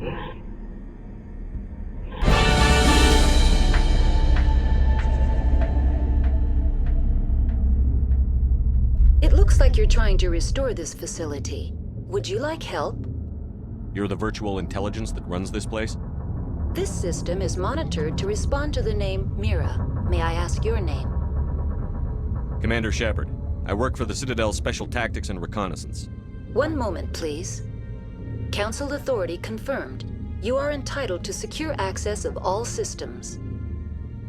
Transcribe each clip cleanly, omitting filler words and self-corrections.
It looks like you're trying to restore this facility. Would you like help? You're the virtual intelligence that runs this place? This system is monitored to respond to the name Mira. May I ask your name? Commander Shepard. I work for the Citadel Special Tactics and Reconnaissance. One moment, please. Council authority confirmed. You are entitled to secure access of all systems.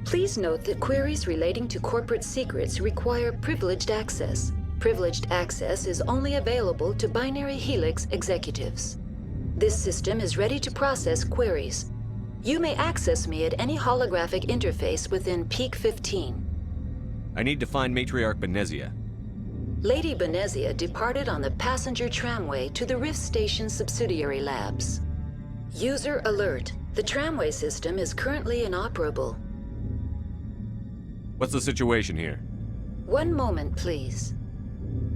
Please note that queries relating to corporate secrets require privileged access. Privileged access is only available to Binary Helix executives. This system is ready to process queries. You may access me at any holographic interface within Peak 15. I need to find Matriarch Benezia. Lady Benezia departed on the passenger tramway to the Rift Station subsidiary labs. User alert. The tramway system is currently inoperable. What's the situation here? One moment, please.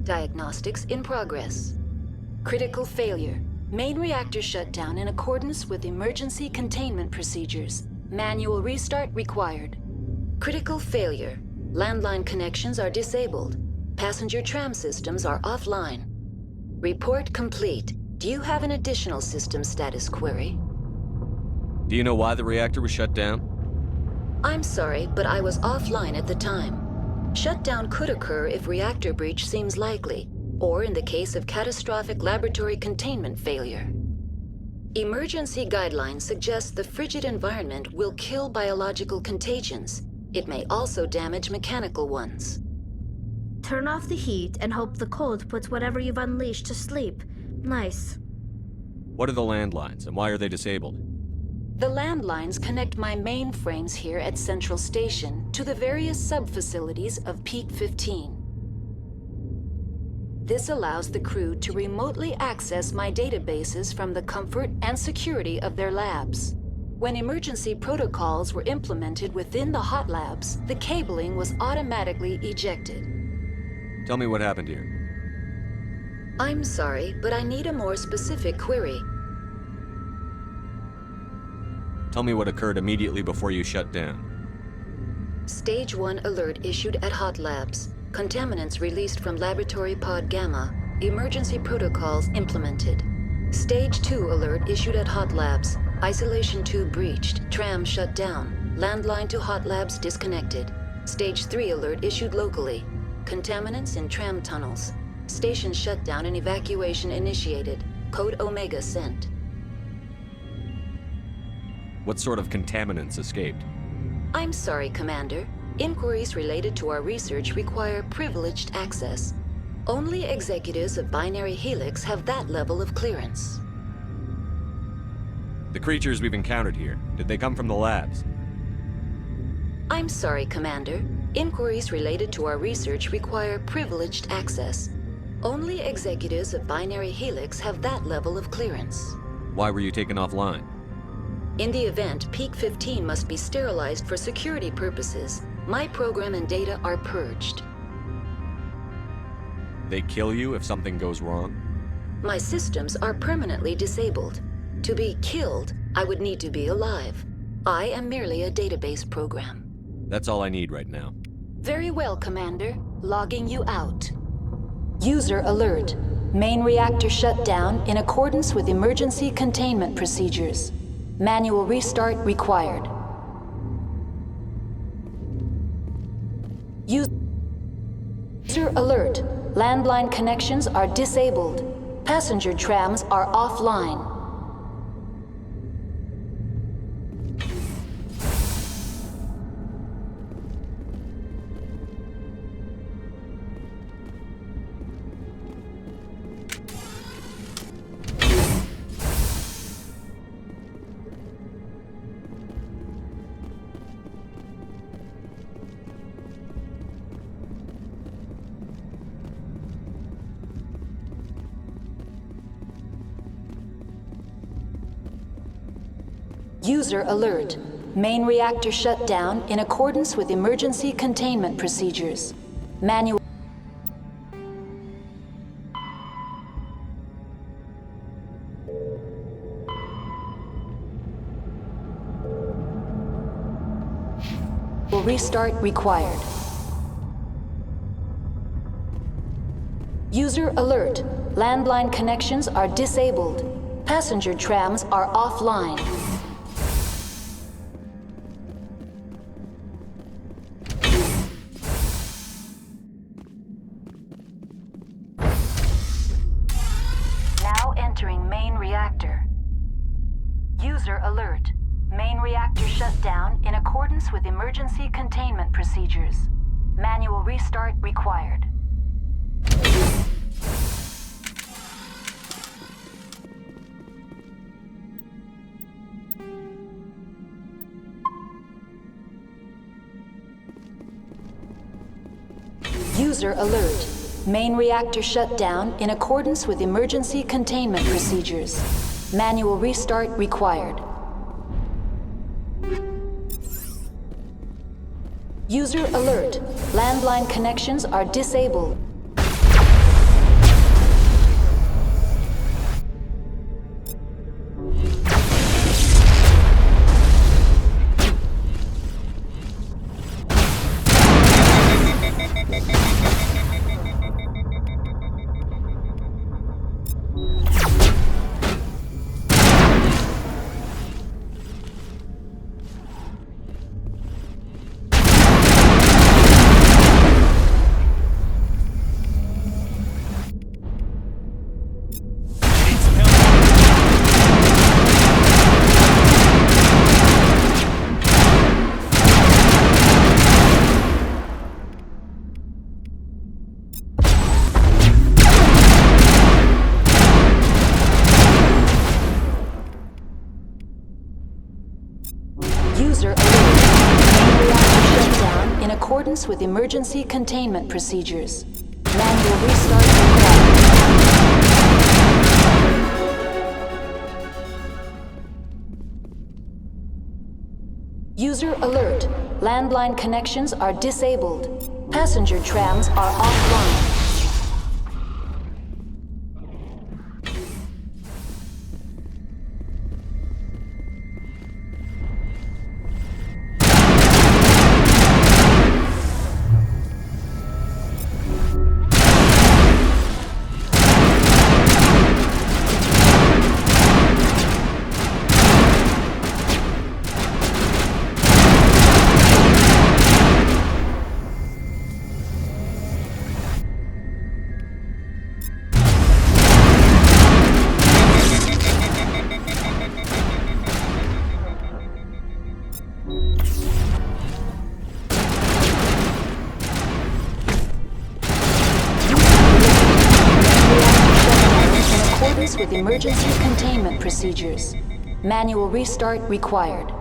Diagnostics in progress. Critical failure. Main reactor shut down in accordance with emergency containment procedures. Manual restart required. Critical failure. Landline connections are disabled. Passenger tram systems are offline. Report complete. Do you have an additional system status query? Do you know why the reactor was shut down? I'm sorry, but I was offline at the time. Shutdown could occur if reactor breach seems likely, or in the case of catastrophic laboratory containment failure. Emergency guidelines suggest the frigid environment will kill biological contagions. It may also damage mechanical ones. Turn off the heat and hope the cold puts whatever you've unleashed to sleep. Nice. What are the landlines, and why are they disabled? The landlines connect my mainframes here at Central Station to the various sub-facilities of Peak 15. This allows the crew to remotely access my databases from the comfort and security of their labs. When emergency protocols were implemented within the hot labs, the cabling was automatically ejected. Tell me what happened here. I'm sorry, but I need a more specific query. Tell me what occurred immediately before you shut down. Stage 1 alert issued at Hot Labs. Contaminants released from Laboratory Pod Gamma. Emergency protocols implemented. Stage 2 alert issued at Hot Labs. Isolation tube breached. Tram shut down. Landline to Hot Labs disconnected. Stage 3 alert issued locally. Contaminants in tram tunnels. Station shutdown and evacuation initiated. Code Omega sent. What sort of contaminants escaped? I'm sorry, Commander. Inquiries related to our research require privileged access. Only executives of Binary Helix have that level of clearance. The creatures we've encountered here, did they come from the labs? I'm sorry, Commander. Inquiries related to our research require privileged access. Only executives of Binary Helix have that level of clearance. Why were you taken offline? In the event, Peak 15 must be sterilized for security purposes. My program and data are purged. They kill you if something goes wrong? My systems are permanently disabled. To be killed, I would need to be alive. I am merely a database program. That's all I need right now. Very well, Commander. Logging you out. User alert. Main reactor shut down in accordance with emergency containment procedures. Manual restart required. User alert. Landline connections are disabled. Passenger trams are offline. User alert. Main reactor shut down in accordance with emergency containment procedures. Manual. Manual restart required. User alert. Landline connections are disabled. Passenger trams are offline. Now entering main reactor. User alert. Main reactor shut down in accordance with emergency containment procedures. Manual restart required. User alert. Main reactor shut down in accordance with emergency containment procedures. Manual restart required. User alert. Landline connections are disabled. User alert. Main reactor shut down in accordance with emergency containment procedures. Manual restart required. User alert. Landline connections are disabled. Passenger trams are offline. With emergency containment procedures. Manual restart required.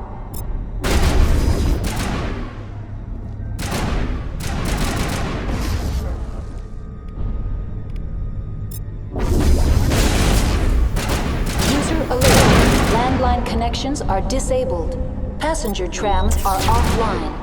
User alert. Landline connections are disabled. Passenger trams are offline.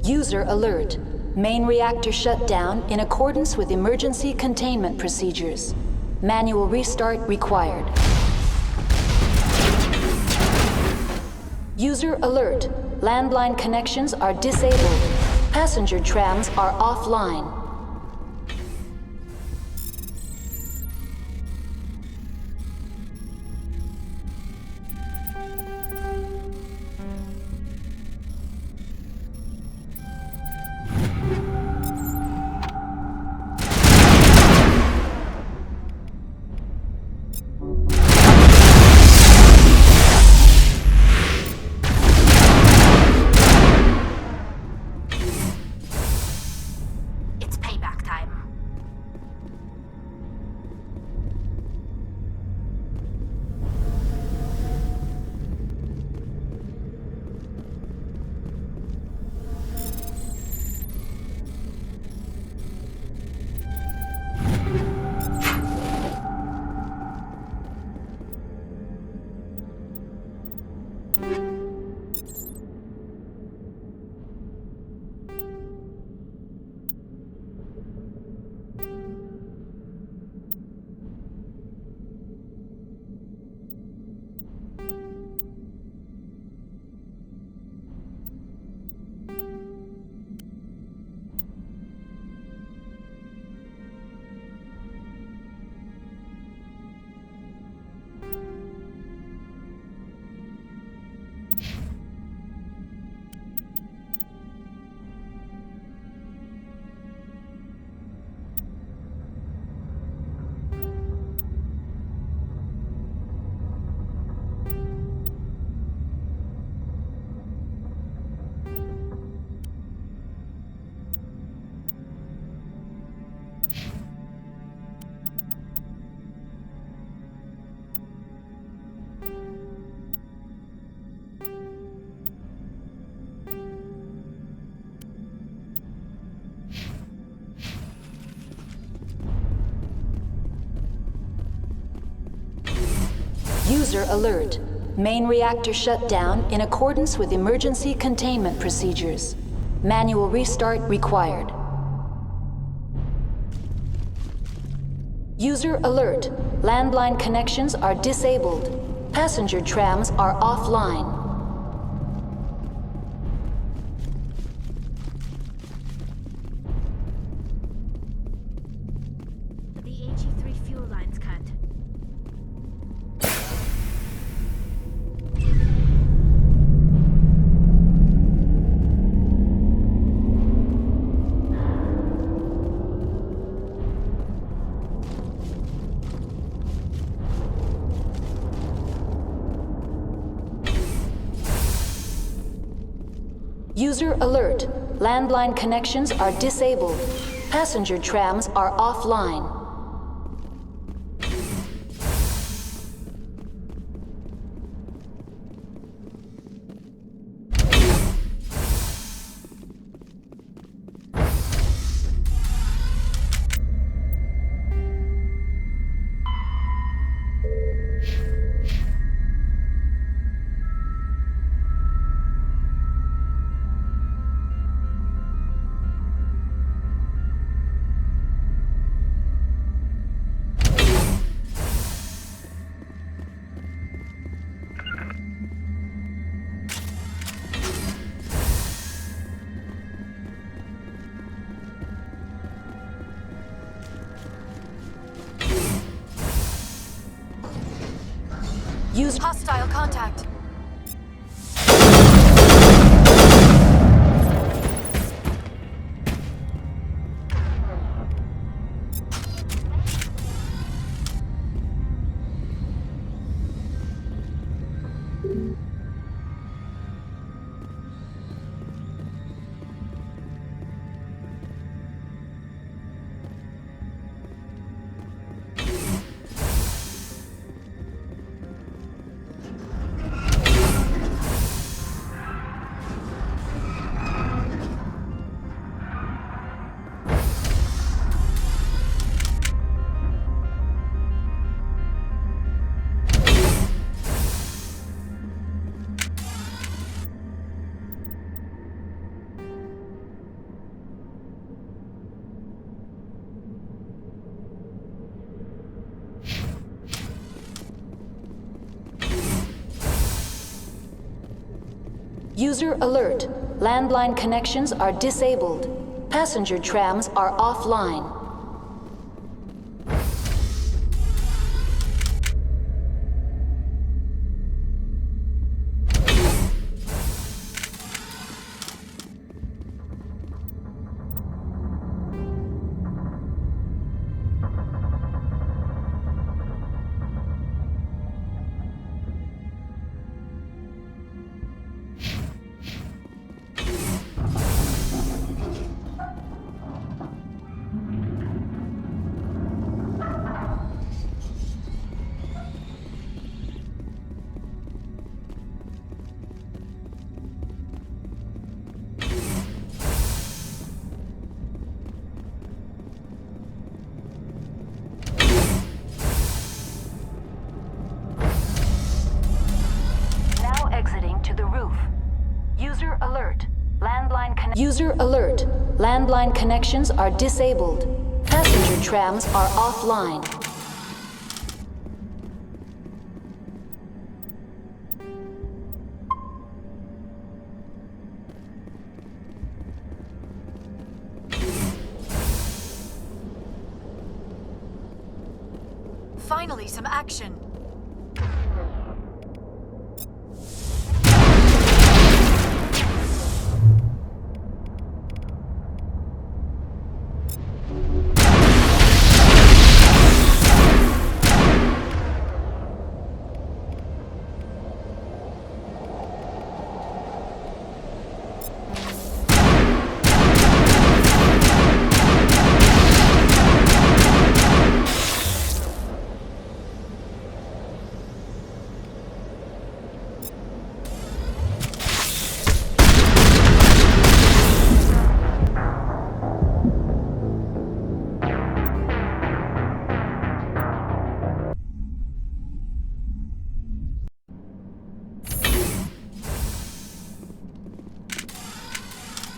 User alert. Main reactor shut down in accordance with emergency containment procedures. Manual restart required. User alert. Landline connections are disabled. Passenger trams are offline. User alert. Main reactor shut down in accordance with emergency containment procedures. Manual restart required. User alert. Landline connections are disabled. Passenger trams are offline. The AG3 fuel line's cut. User alert. Landline connections are disabled. Passenger trams are offline. Use hostile contact. User alert. Landline connections are disabled. Passenger trams are offline. User alert. Landline connections are disabled. Passenger trams are offline. Finally, some action.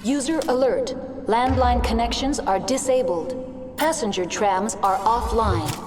User alert. Landline connections are disabled. Passenger trams are offline.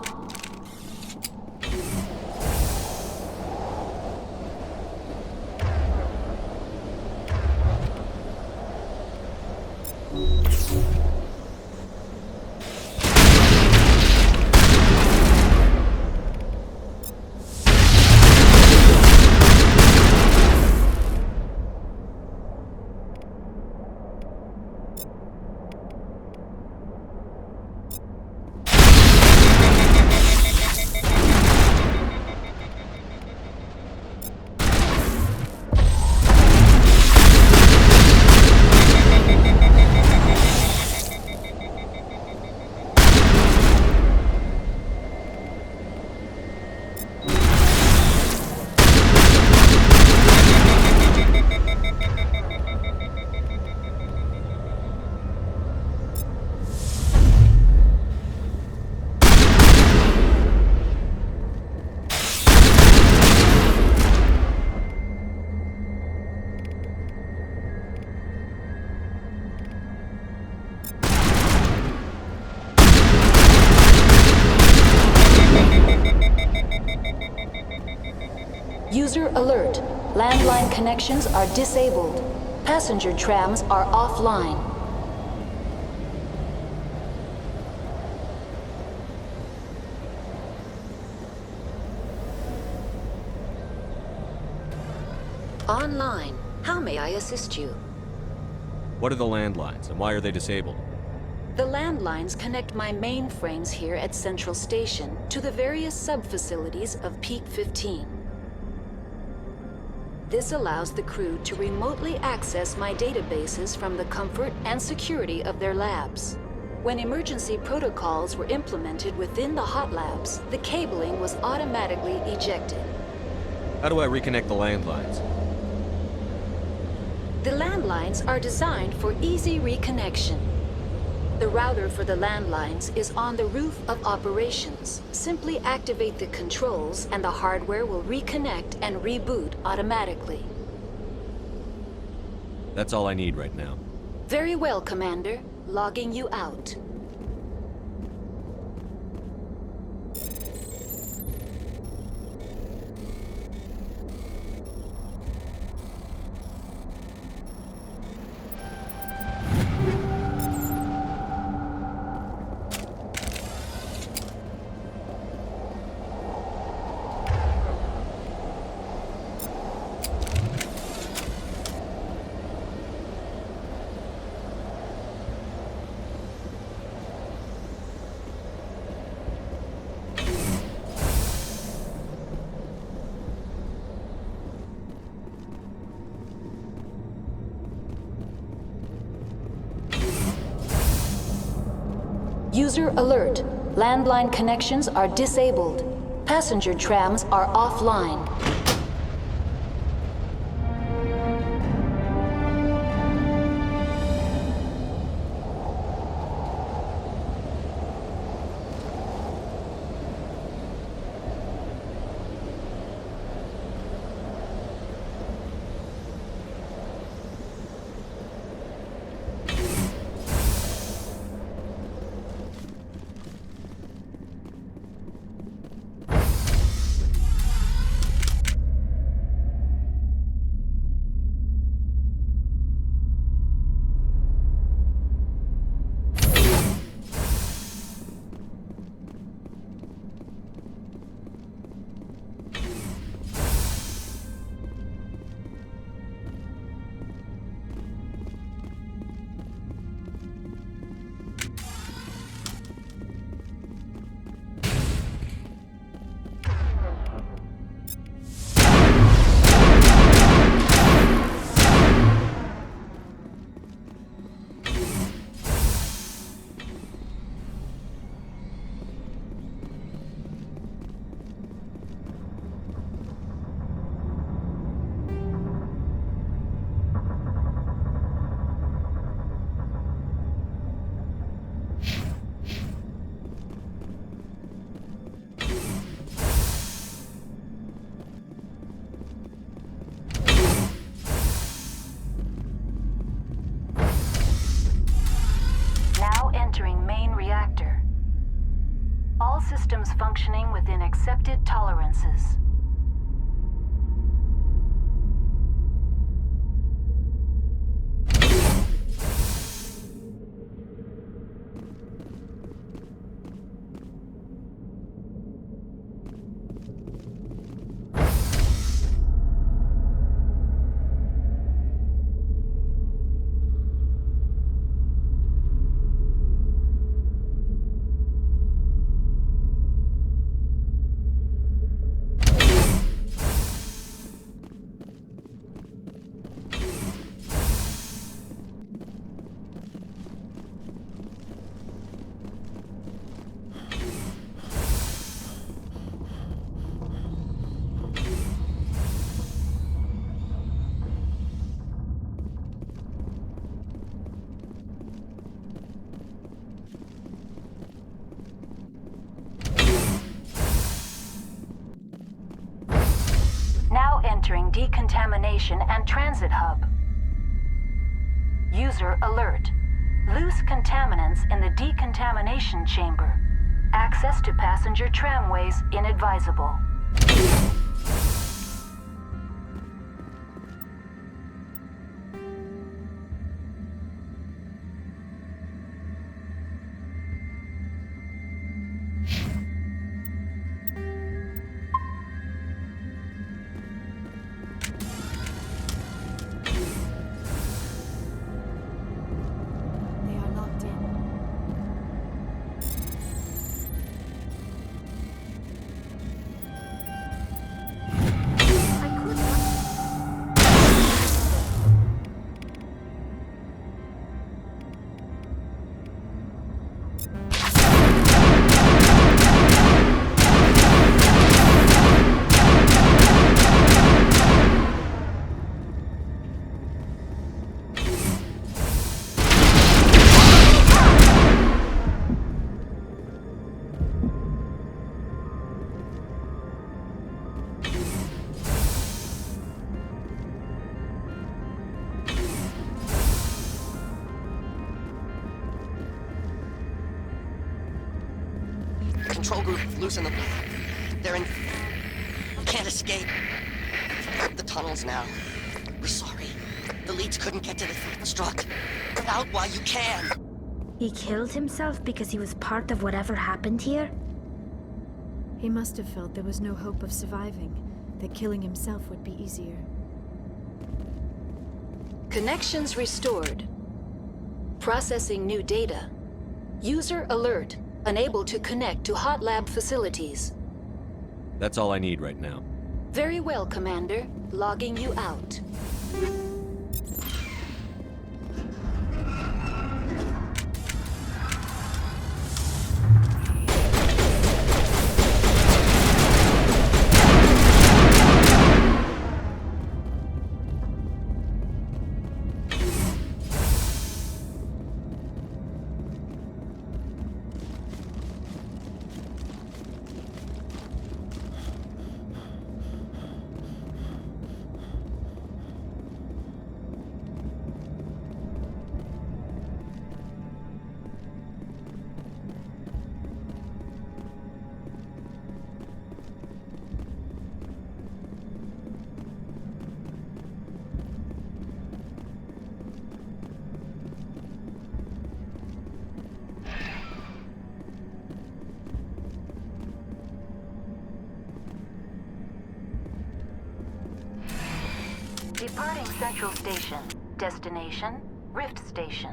User alert. Landline connections are disabled. Passenger trams are offline. Online. How may I assist you? What are the landlines, and why are they disabled? The landlines connect my mainframes here at Central Station to the various sub-facilities of Peak 15. This allows the crew to remotely access my databases from the comfort and security of their labs. When emergency protocols were implemented within the hot labs, the cabling was automatically ejected. How do I reconnect the landlines? The landlines are designed for easy reconnection. The router for the landlines is on the roof of operations. Simply activate the controls and the hardware will reconnect and reboot automatically. That's all I need right now. Very well, Commander. Logging you out. User alert. Landline connections are disabled. Passenger trams are offline. accepted tolerances. Now entering decontamination and transit hub. User alert. Loose contaminants in the decontamination chamber. Access to passenger tramways inadvisable. They are locked in. I could not. Control group losing them. They're in... Can't escape. The tunnels now. We're sorry. The leads couldn't get to the struck. Get out while you can. He killed himself because he was part of whatever happened here? He must have felt there was no hope of surviving, that killing himself would be easier. Connections restored. Processing new data. User alert. Unable to connect to hot lab facilities. That's all I need right now. Very well, Commander. Logging you out. Departing Central Station. Destination, Rift Station.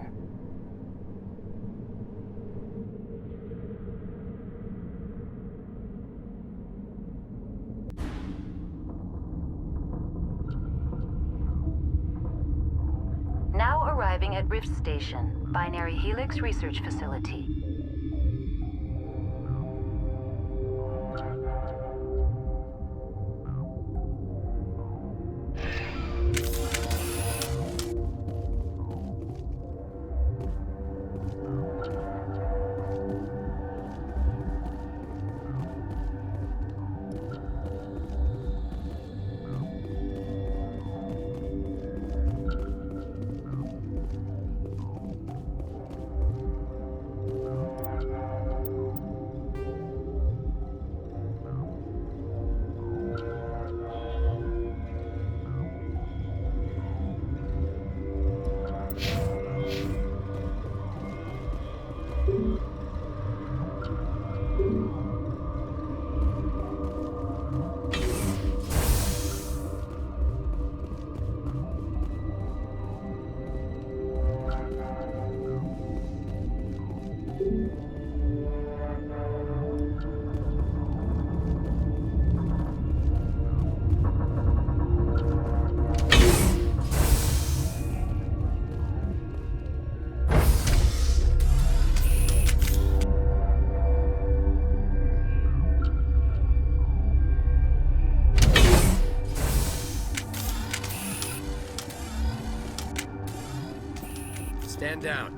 Now arriving at Rift Station, Binary Helix Research Facility. stand down.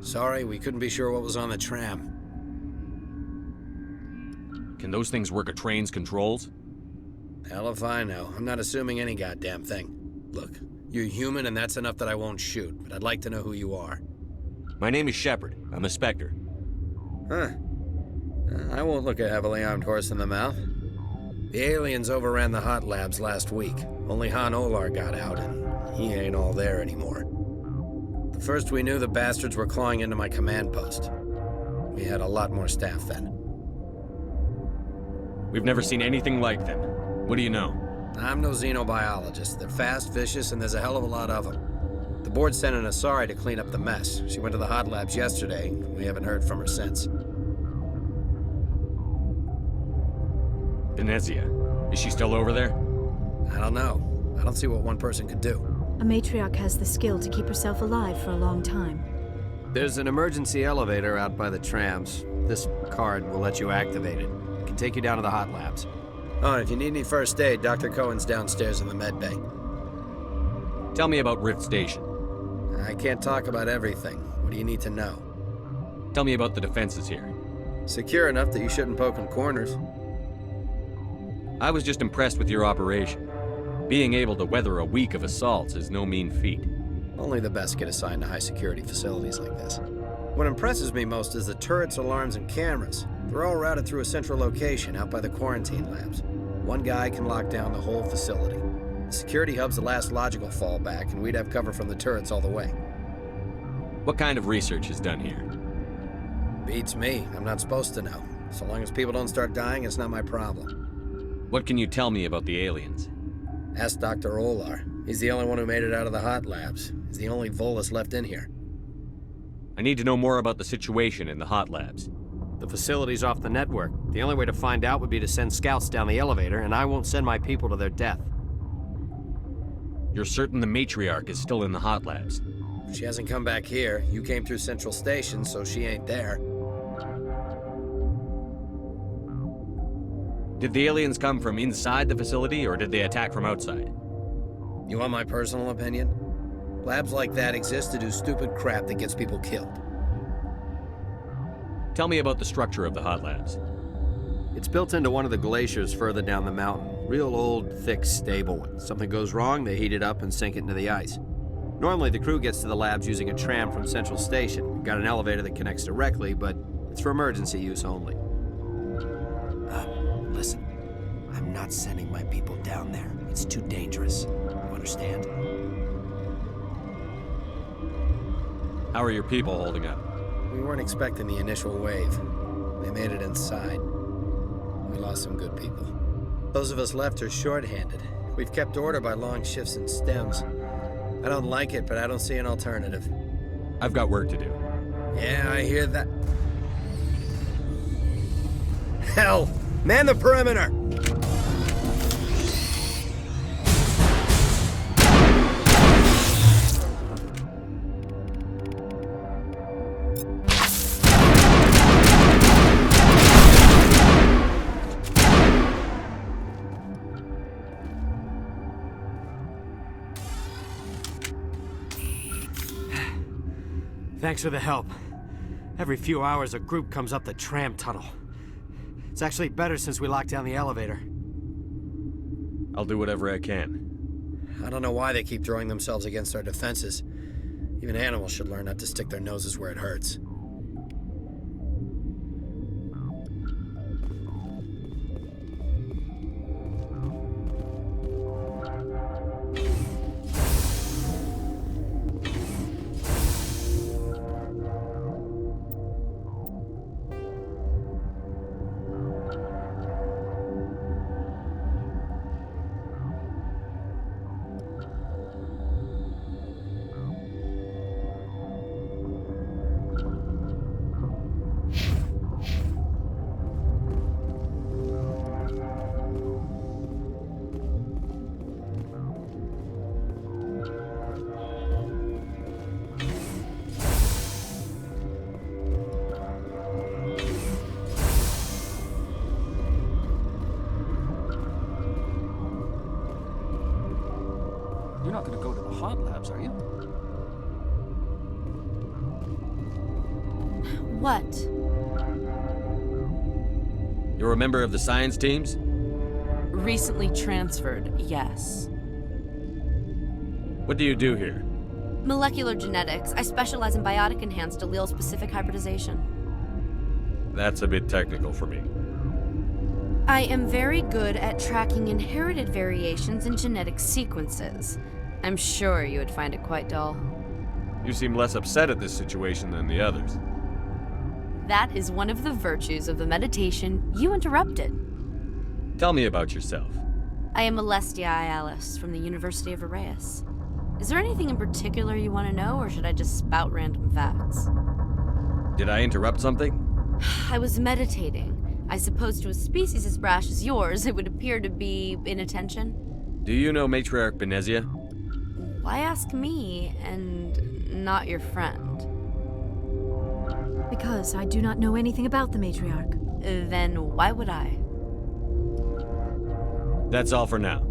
Sorry, we couldn't be sure what was on the tram. Can those things work a train's controls? Hell if I know. I'm not assuming any goddamn thing. Look, you're human and that's enough that I won't shoot, but I'd like to know who you are. My name is Shepard. I'm a Spectre. Huh. I won't look a heavily armed horse in the mouth. The aliens overran the hot labs last week. Only Han Olar got out, and he ain't all there anymore. The first we knew, the bastards were clawing into my command post. We had a lot more staff then. We've never seen anything like them. What do you know? I'm no xenobiologist. They're fast, vicious, and there's a hell of a lot of them. The board sent an Asari to clean up the mess. She went to the hot labs yesterday. We haven't heard from her since. Venezia. Is she still over there? I don't know. I don't see what one person could do. A matriarch has the skill to keep herself alive for a long time. There's an emergency elevator out by the trams. This card will let you activate it. It can take you down to the hot labs. Oh, and if you need any first aid, Dr. Cohen's downstairs in the med bay. Tell me about Rift Station. I can't talk about everything. What do you need to know? Tell me about the defenses here. Secure enough that you shouldn't poke in corners. I was just impressed with your operation. Being able to weather a week of assaults is no mean feat. Only the best get assigned to high-security facilities like this. What impresses me most is the turrets, alarms, and cameras. They're all routed through a central location out by the quarantine labs. One guy can lock down the whole facility. The security hub's the last logical fallback, and we'd have cover from the turrets all the way. What kind of research is done here? Beats me. I'm not supposed to know. So long as people don't start dying, it's not my problem. What can you tell me about the aliens? Ask Dr. Olar. He's the only one who made it out of the hot labs. He's the only Volus left in here. I need to know more about the situation in the hot labs. The facility's off the network. The only way to find out would be to send scouts down the elevator, and I won't send my people to their death. You're certain the matriarch is still in the hot labs? She hasn't come back here. You came through Central Station, so she ain't there. Did the aliens come from inside the facility, or did they attack from outside? You want my personal opinion? Labs like that exist to do stupid crap that gets people killed. Tell me about the structure of the hot labs. It's built into one of the glaciers further down the mountain. Real old, thick, stable one. Something goes wrong, they heat it up and sink it into the ice. Normally, the crew gets to the labs using a tram from Central Station. We've got an elevator that connects directly, but it's for emergency use only. Listen, I'm not sending my people down there. It's too dangerous. You understand? How are your people holding up? We weren't expecting the initial wave. They made it inside. We lost some good people. Those of us left are short-handed. We've kept order by long shifts and stems. I don't like it, but I don't see an alternative. I've got work to do. Yeah, I hear that. Hell! Man the perimeter! Thanks for the help. Every few hours, a group comes up the tram tunnel. It's actually better since we locked down the elevator. I'll do whatever I can. I don't know why they keep throwing themselves against our defenses. Even animals should learn not to stick their noses where it hurts. You're not gonna go to the hot labs, are you? What? You're a member of the science teams? Recently transferred, yes. What do you do here? Molecular genetics. I specialize in biotic-enhanced allele-specific hybridization. That's a bit technical for me. I am very good at tracking inherited variations in genetic sequences. I'm sure you would find it quite dull. You seem less upset at this situation than the others. That is one of the virtues of the meditation you interrupted. Tell me about yourself. I am Alestia Ialis from the University of Arraeus. Is there anything in particular you want to know, or should I just spout random facts? Did I interrupt something? I was meditating. I suppose to a species as brash as yours, it would appear to be inattention. Do you know Matriarch Benezia? Why ask me, and not your friend? Because I do not know anything about the matriarch. Then why would I? That's all for now.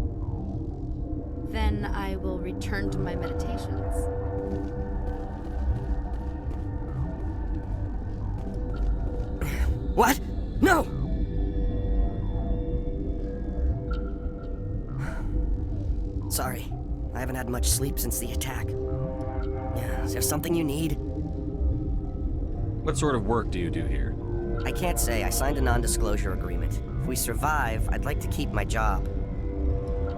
Then I will return to my meditations. What? No! Sorry, I haven't had much sleep since the attack. Is there something you need? What sort of work do you do here? I can't say. I signed a non-disclosure agreement. If we survive, I'd like to keep my job.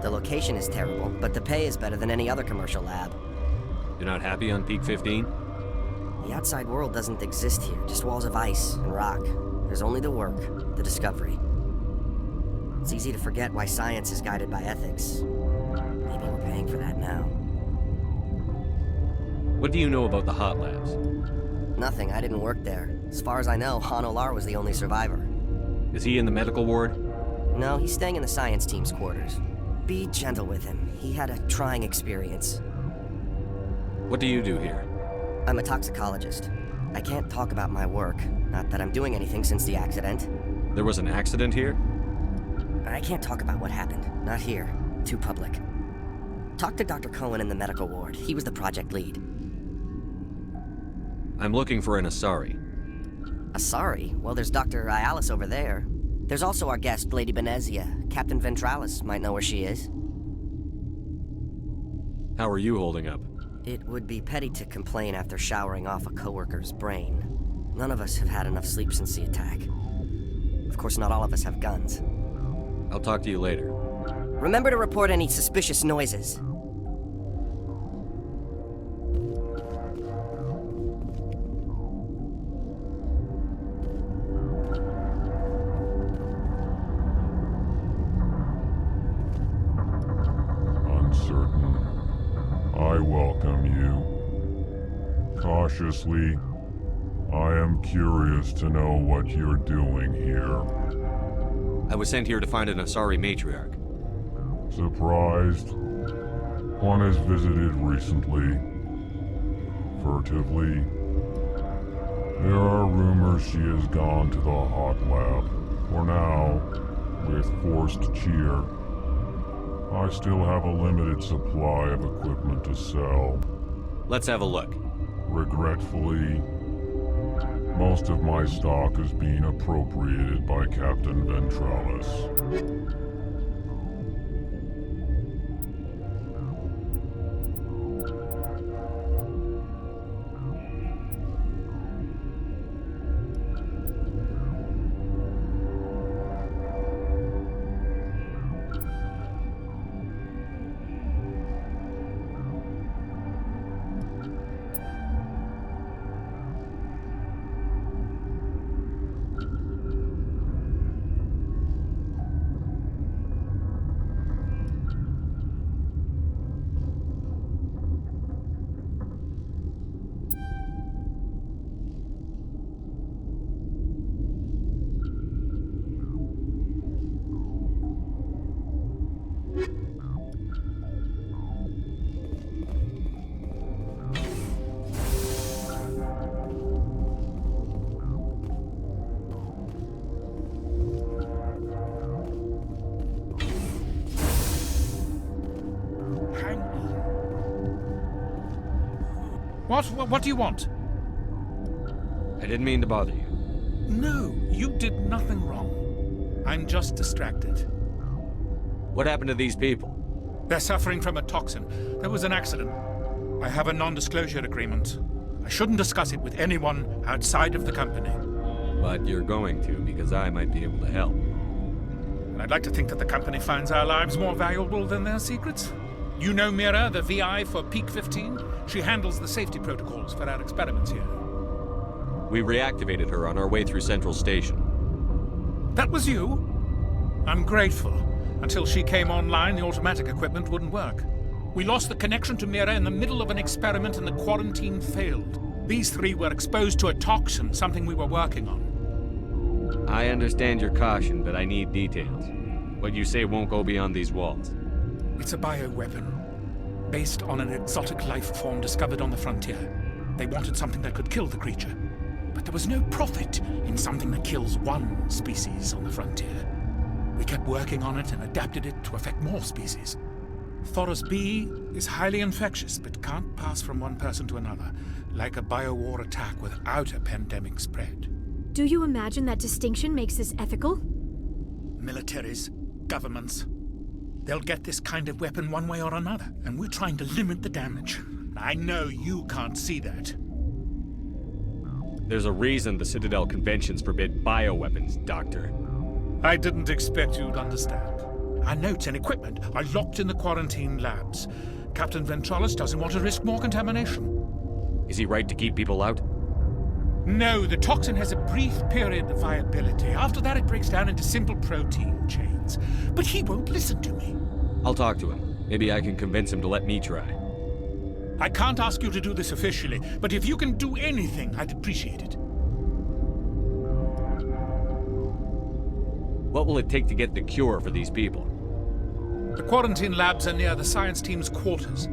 The location is terrible, but the pay is better than any other commercial lab. You're not happy on Peak 15? The outside world doesn't exist here, just walls of ice and rock. There's only the work, the discovery. It's easy to forget why science is guided by ethics. Maybe we're paying for that now. What do you know about the hot labs? Nothing, I didn't work there. As far as I know, Han Olar was the only survivor. Is he in the medical ward? No, he's staying in the science team's quarters. Be gentle with him. He had a trying experience. What do you do here? I'm a toxicologist. I can't talk about my work. Not that I'm doing anything since the accident. There was an accident here? I can't talk about what happened. Not here. Too public. Talk to Dr. Cohen in the medical ward. He was the project lead. I'm looking for an Asari. Asari? Well, there's Dr. Ialis over there. There's also our guest, Lady Benezia. Captain Ventralis might know where she is. How are you holding up? It would be petty to complain after showering off a coworker's brain. None of us have had enough sleep since the attack. Of course, not all of us have guns. I'll talk to you later. Remember to report any suspicious noises. Uncertain. I welcome you. Cautiously, I am curious to know what you're doing here. I was sent here to find an Asari matriarch. Surprised? One has visited recently. Furtively. There are rumors she has gone to the hot lab. For now, with forced cheer. I still have a limited supply of equipment to sell. Let's have a look. Regretfully, most of my stock is being appropriated by Captain Ventralis. What do you want? I didn't mean to bother you. No, you did nothing wrong. I'm just distracted. What happened to these people? They're suffering from a toxin. There was an accident. I have a non-disclosure agreement. I shouldn't discuss it with anyone outside of the company. But you're going to, because I might be able to help. And I'd like to think that the company finds our lives more valuable than their secrets. You know Mira, the VI for Peak 15? She handles the safety protocols for our experiments here. We reactivated her on our way through Central Station. That was you? I'm grateful. Until she came online, the automatic equipment wouldn't work. We lost the connection to Mira in the middle of an experiment and the quarantine failed. These three were exposed to a toxin, something we were working on. I understand your caution, but I need details. What you say won't go beyond these walls. It's a bioweapon, based on an exotic life form discovered on the frontier. They wanted something that could kill the creature. But there was no profit in something that kills one species on the frontier. We kept working on it and adapted it to affect more species. Thoros B is highly infectious, but can't pass from one person to another, like a biowar attack without a pandemic spread. Do you imagine that distinction makes this ethical? Militaries, governments, they'll get this kind of weapon one way or another, and we're trying to limit the damage. I know you can't see that. There's a reason the Citadel conventions forbid bioweapons, Doctor. I didn't expect you'd understand. Our notes and equipment are locked in the quarantine labs. Captain Ventralis doesn't want to risk more contamination. Is he right to keep people out? No, the toxin has a brief period of viability. After that, it breaks down into simple protein chains. But he won't listen to me. I'll talk to him. Maybe I can convince him to let me try. I can't ask you to do this officially, but if you can do anything, I'd appreciate it. What will it take to get the cure for these people? The quarantine labs are near the science team's quarters.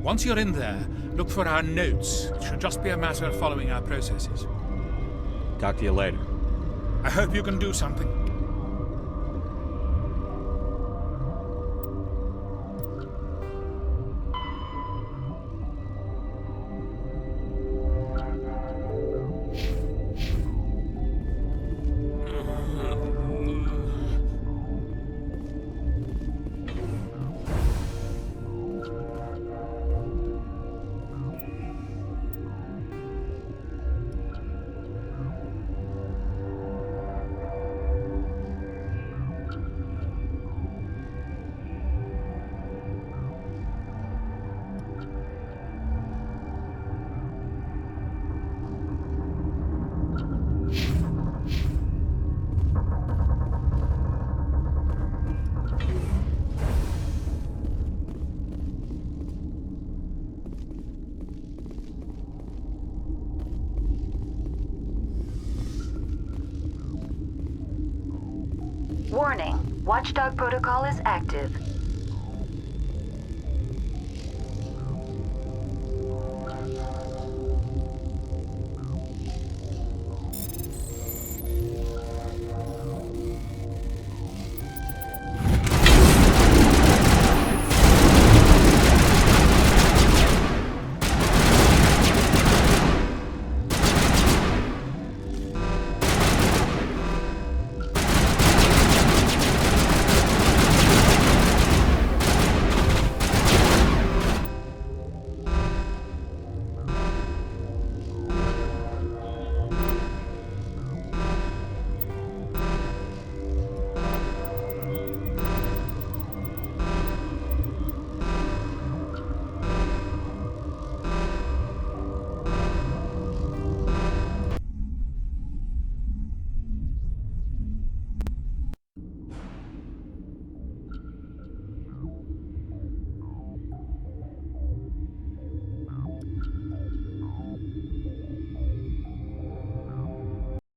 Once you're in there, look for our notes. It should just be a matter of following our processes. Talk to you later. I hope you can do something. Warning. Watchdog protocol is active.